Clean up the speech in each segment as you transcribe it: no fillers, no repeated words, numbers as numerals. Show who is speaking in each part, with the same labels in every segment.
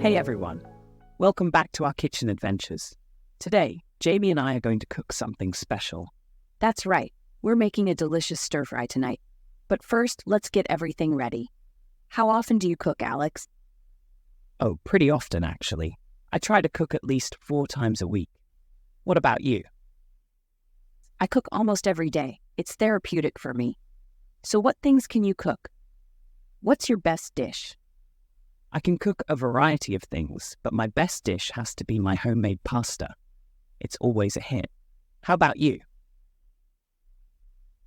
Speaker 1: Hey everyone, welcome back to our kitchen adventures. Today, Jamie and I are going to cook something special.
Speaker 2: That's right. We're making a delicious stir-fry tonight. But first, let's get everything ready. How often do you cook, Alex?
Speaker 1: Oh, pretty often actually. I try to cook at least 4 times a week. What about you?
Speaker 2: I cook almost every day. It's therapeutic for me. So what things can you cook? What's your best dish?
Speaker 1: I can cook a variety of things, but my best dish has to be my homemade pasta. It's always a hit. How about you?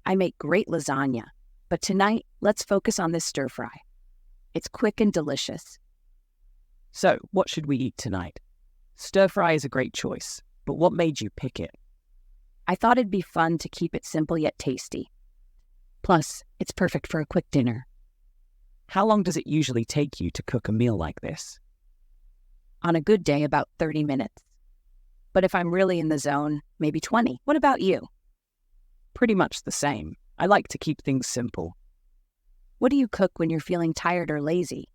Speaker 2: I make great lasagna. But tonight, let's focus on this stir-fry. It's quick and delicious.
Speaker 1: So, what should we eat tonight? Stir fry is a great choice, but what made you pick it?
Speaker 2: I thought it'd be fun to keep it simple yet tasty. Plus, it's perfect for a quick dinner.
Speaker 1: How long does it usually take you to cook a meal like this?
Speaker 2: On a good day, about 30 minutes. But if I'm really in the zone, maybe 20. What about you?
Speaker 1: Pretty much the same. I like to keep things simple.
Speaker 2: What do you cook when you're feeling tired or lazy?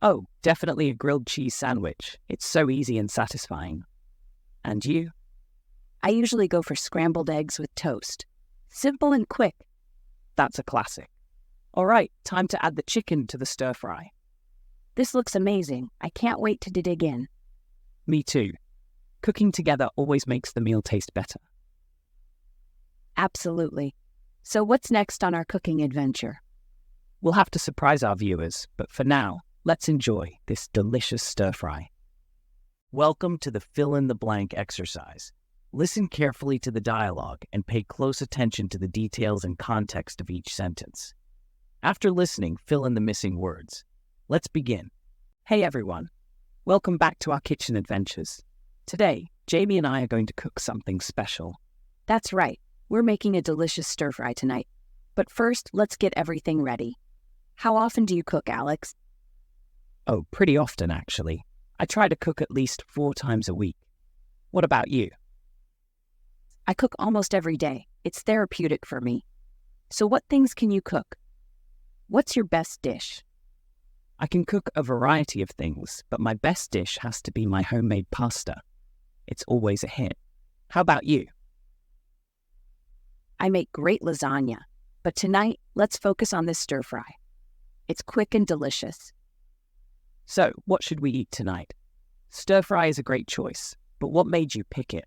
Speaker 1: Oh, definitely a grilled cheese sandwich. It's so easy and satisfying. And you?
Speaker 2: I usually go for scrambled eggs with toast. Simple and quick.
Speaker 1: That's a classic. All right, time to add the chicken to the stir fry.
Speaker 2: This looks amazing. I can't wait to dig in.
Speaker 1: Me too. Cooking together always makes the meal taste better.
Speaker 2: Absolutely. So what's next on our cooking adventure?
Speaker 1: We'll have to surprise our viewers, but for now, let's enjoy this delicious stir fry. Welcome to the fill-in-the-blank exercise. Listen carefully to the dialogue and pay close attention to the details and context of each sentence. After listening, fill in the missing words. Let's begin. Hey everyone, welcome back to our kitchen adventures. Today, Jamie and I are going to cook something special.
Speaker 2: That's right. We're making a delicious stir-fry tonight. But first, let's get everything ready. How often do you cook, Alex?
Speaker 1: Oh, pretty often actually. I try to cook at least 4 times a week. What about you?
Speaker 2: I cook almost every day. It's therapeutic for me. So what things can you cook? What's your best dish?
Speaker 1: I can cook a variety of things, but my best dish has to be my homemade pasta. It's always a hit. How about you?
Speaker 2: I make great lasagna. But tonight, let's focus on this stir-fry. It's quick and delicious.
Speaker 1: So, what should we eat tonight? Stir fry is a great choice, but what made you pick it?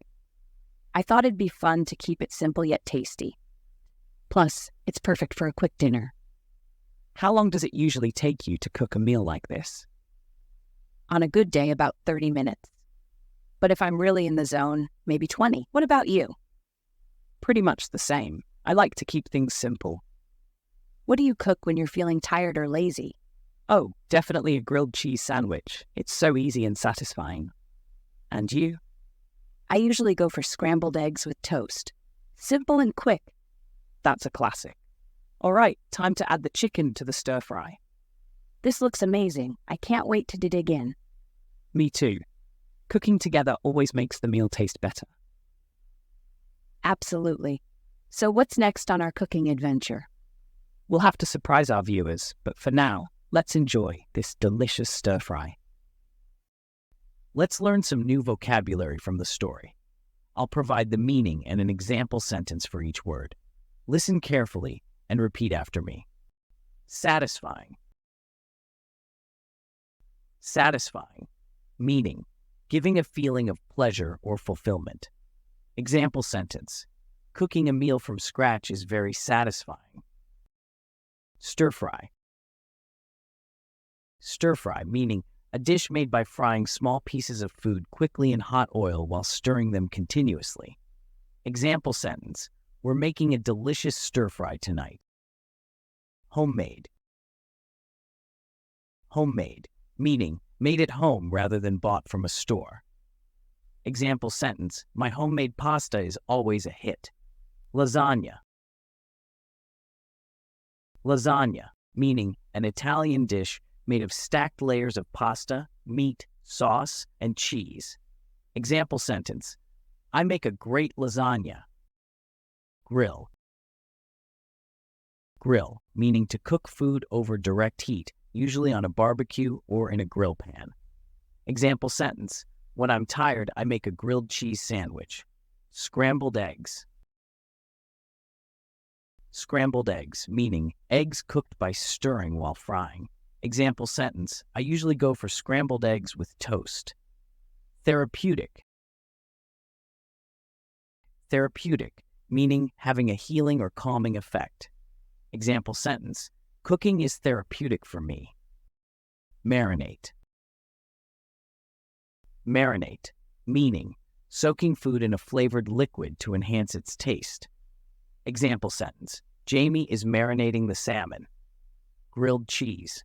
Speaker 2: I thought it'd be fun to keep it simple yet tasty. Plus, it's perfect for a quick dinner.
Speaker 1: How long does it usually take you to cook a meal like this?
Speaker 2: On a good day, about 30 minutes. But if I'm really in the zone, maybe 20. What about you?
Speaker 1: Pretty much the same. I like to keep things simple.
Speaker 2: What do you cook when you're feeling tired or lazy?
Speaker 1: Oh, definitely a grilled cheese sandwich. It's so easy and satisfying. And you?
Speaker 2: I usually go for scrambled eggs with toast. Simple and quick.
Speaker 1: That's a classic. All right, time to add the chicken to the stir fry.
Speaker 2: This looks amazing. I can't wait to dig in.
Speaker 1: Me too. Cooking together always makes the meal taste better.
Speaker 2: Absolutely. So what's next on our cooking adventure?
Speaker 1: We'll have to surprise our viewers, but for now, let's enjoy this delicious stir fry. Let's learn some new vocabulary from the story. I'll provide the meaning and an example sentence for each word. Listen carefully and repeat after me. Satisfying. Satisfying, meaning giving a feeling of pleasure or fulfillment. Example sentence. Cooking a meal from scratch is very satisfying. Stir fry. Stir fry, meaning a dish made by frying small pieces of food quickly in hot oil while stirring them continuously. Example sentence. We're making a delicious stir fry tonight. Homemade. Homemade, meaning made at home rather than bought from a store. Example sentence. My homemade pasta is always a hit. Lasagna. Lasagna, meaning an Italian dish made of stacked layers of pasta, meat, sauce, and cheese. Example sentence. I make a great lasagna. Grill. Grill, meaning to cook food over direct heat, usually on a barbecue or in a grill pan. Example sentence: when I'm tired, I make a grilled cheese sandwich. Scrambled eggs. Scrambled eggs, meaning eggs cooked by stirring while frying. Example sentence: I usually go for scrambled eggs with toast. Therapeutic. Therapeutic, meaning having a healing or calming effect. Example sentence: cooking is therapeutic for me. Marinate. Marinate, meaning soaking food in a flavored liquid to enhance its taste. Example sentence: Jamie is marinating the salmon. Grilled cheese.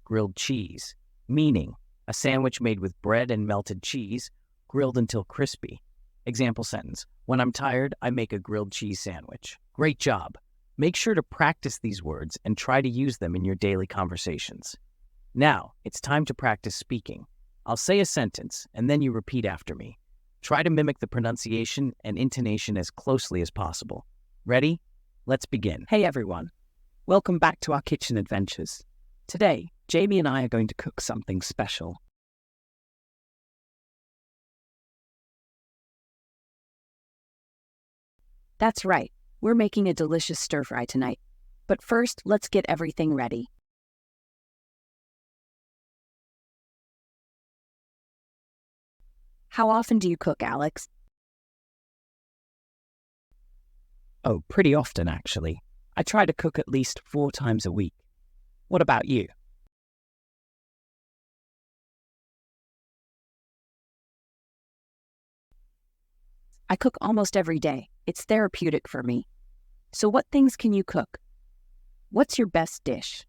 Speaker 1: Grilled cheese, meaning a sandwich made with bread and melted cheese, grilled until crispy. Example sentence: when I'm tired, I make a grilled cheese sandwich. Great job. Make sure to practice these words and try to use them in your daily conversations. Now, it's time to practice speaking. I'll say a sentence, and then you repeat after me. Try to mimic the pronunciation and intonation as closely as possible. Ready? Let's begin.
Speaker 2: Hey everyone, welcome back to our kitchen adventures. Today, Jamie and I are going to cook something special. That's right, we're making a delicious stir-fry tonight. But first, let's get everything ready. How often do you cook, Alex?
Speaker 1: Oh, pretty often, actually. I try to cook at least 4 times a week. What about you?
Speaker 2: I cook almost every day. It's therapeutic for me. So what things can you cook? What's your best dish?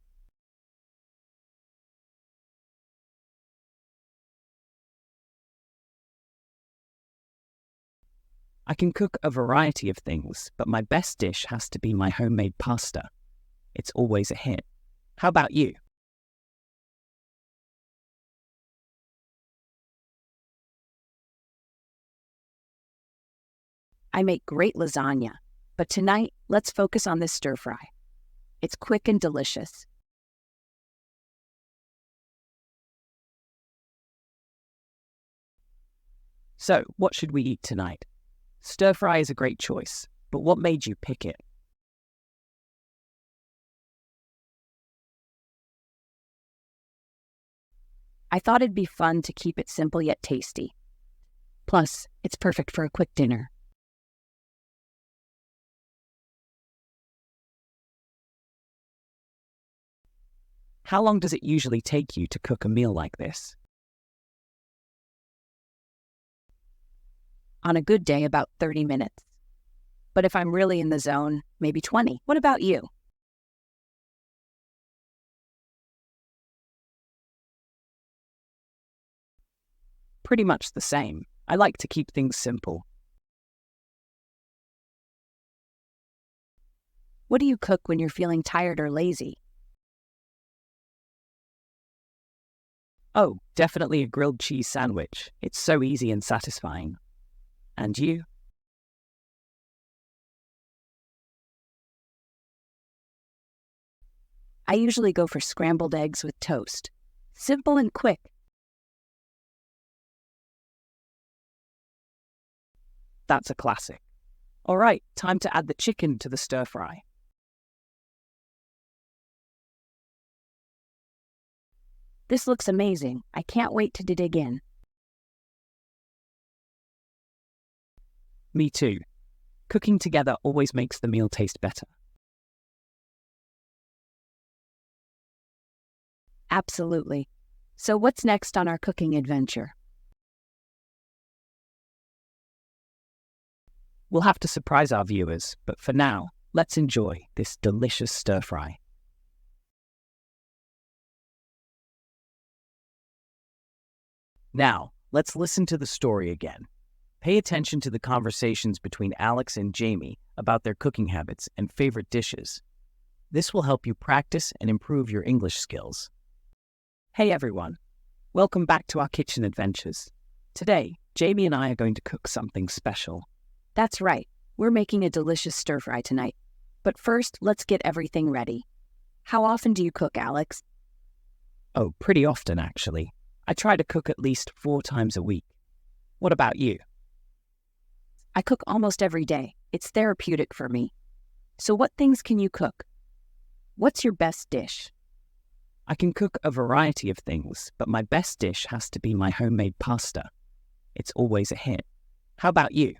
Speaker 1: I can cook a variety of things, but my best dish has to be my homemade pasta. It's always a hit. How about you?
Speaker 2: I make great lasagna, but tonight, let's focus on this stir-fry. It's quick and delicious.
Speaker 1: So, what should we eat tonight? Stir fry is a great choice, but what made you pick it?
Speaker 2: I thought it'd be fun to keep it simple yet tasty. Plus, it's perfect for a quick dinner.
Speaker 1: How long does it usually take you to cook a meal like this?
Speaker 2: On a good day, about 30 minutes. But if I'm really in the zone, maybe 20. What about you?
Speaker 1: Pretty much the same. I like to keep things simple.
Speaker 2: What do you cook when you're feeling tired or lazy?
Speaker 1: Oh, definitely a grilled cheese sandwich. It's so easy and satisfying. And you?
Speaker 2: I usually go for scrambled eggs with toast. Simple and quick.
Speaker 1: That's a classic. All right, time to add the chicken to the stir fry.
Speaker 2: This looks amazing. I can't wait to dig in.
Speaker 1: Me too. Cooking together always makes the meal taste better.
Speaker 2: Absolutely. So what's next on our cooking adventure?
Speaker 1: We'll have to surprise our viewers, but for now, let's enjoy this delicious stir fry. Now, let's listen to the story again. Pay attention to the conversations between Alex and Jamie about their cooking habits and favorite dishes. This will help you practice and improve your English skills. Hey everyone, welcome back to our kitchen adventures. Today, Jamie and I are going to cook something special.
Speaker 2: That's right. We're making a delicious stir-fry tonight. But first, let's get everything ready. How often do you cook, Alex?
Speaker 1: Oh, pretty often, actually. I try to cook at least 4 times a week. What about you?
Speaker 2: I cook almost every day. It's therapeutic for me. So what things can you cook? What's your best dish?
Speaker 1: I can cook a variety of things, but my best dish has to be my homemade pasta. It's always a hit. How about you?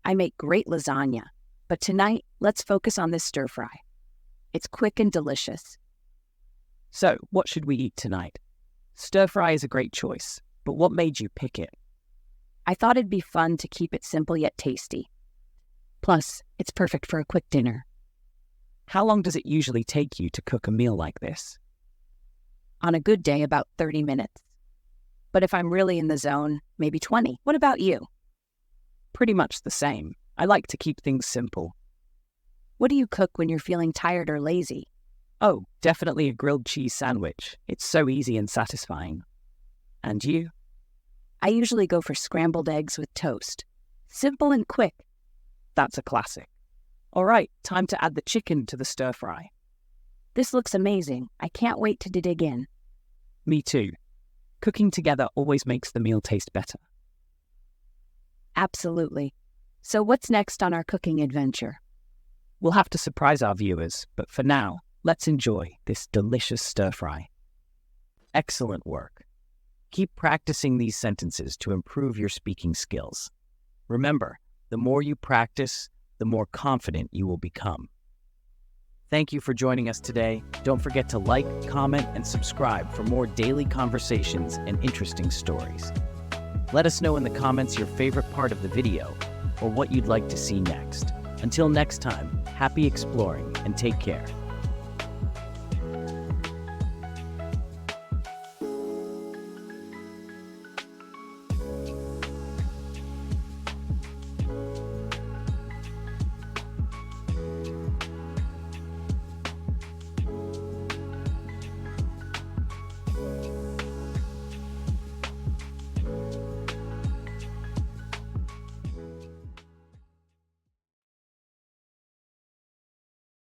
Speaker 2: I make great lasagna, but tonight, let's focus on this stir fry. It's quick and delicious.
Speaker 1: So, what should we eat tonight? Stir fry is a great choice, but what made you pick it?
Speaker 2: I thought it'd be fun to keep it simple yet tasty. Plus, it's perfect for a quick dinner.
Speaker 1: How long does it usually take you to cook a meal like this?
Speaker 2: On a good day, about 30 minutes. But if I'm really in the zone, maybe 20. What about you?
Speaker 1: Pretty much the same. I like to keep things simple.
Speaker 2: What do you cook when you're feeling tired or lazy?
Speaker 1: Oh, definitely a grilled cheese sandwich. It's so easy and satisfying. And you?
Speaker 2: I usually go for scrambled eggs with toast. Simple and quick.
Speaker 1: That's a classic. All right, time to add the chicken to the stir fry.
Speaker 2: This looks amazing. I can't wait to dig in.
Speaker 1: Me too. Cooking together always makes the meal taste better.
Speaker 2: Absolutely. So what's next on our cooking adventure?
Speaker 1: We'll have to surprise our viewers, but for now, let's enjoy this delicious stir fry. Excellent work. Keep practicing these sentences to improve your speaking skills. Remember, the more you practice, the more confident you will become. Thank you for joining us today. Don't forget to like, comment, and subscribe for more daily conversations and interesting stories. Let us know in the comments your favorite part of the video or what you'd like to see next. Until next time, happy exploring and take care.